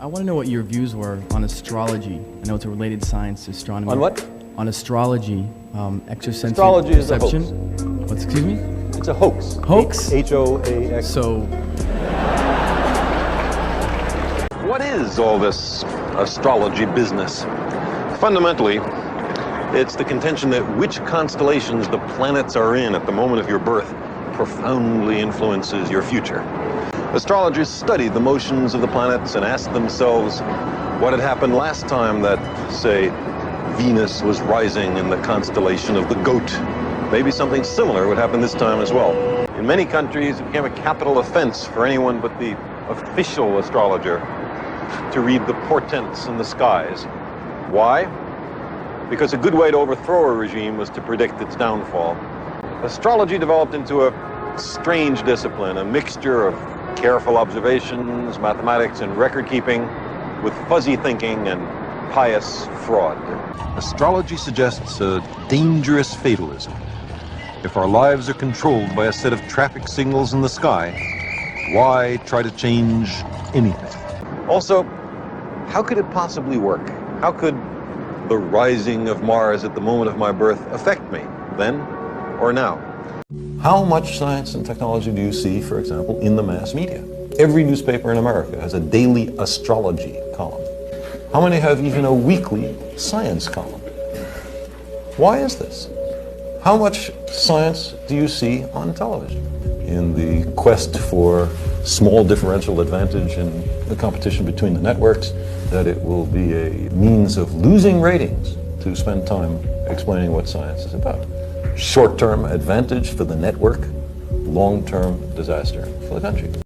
I want to know what your views were on astrology. I know it's a related science to astronomy. On what? On astrology, extrasensory Astrology is a perception. hoax. What, excuse me? It's a hoax. Hoax? H-O-A-X. So, What is all this astrology business? Fundamentally, it's the contention that which constellations the planets are in at the moment of your birth profoundly influences your future. Astrologers studied the motions of the planets and asked themselves what had happened last time that, say, Venus was rising in the constellation of the Goat. Maybe something similar would happen this time as well. In many countries, it became a capital offense for anyone but the official astrologer to read the portents in the skies. Why? Because a good way to overthrow a regime was to predict its downfall. Astrology developed into a strange discipline, a mixture of careful observations, mathematics, and record-keeping with fuzzy thinking and pious fraud. Astrology suggests a dangerous fatalism. If our lives are controlled by a set of traffic signals in the sky, why try to change anything? Also, how could it possibly work? How could the rising of Mars at the moment of my birth affect me, then or now? How much science and technology do you see, for example, in the mass media? Every newspaper in America has a daily astrology column. How many have even a weekly science column? Why is this? How much science do you see on television? In the quest for small differential advantage in the competition between the networks, that it will be a means of losing ratings to spend time explaining what science is about. Short-term advantage for the network, long-term disaster for the country.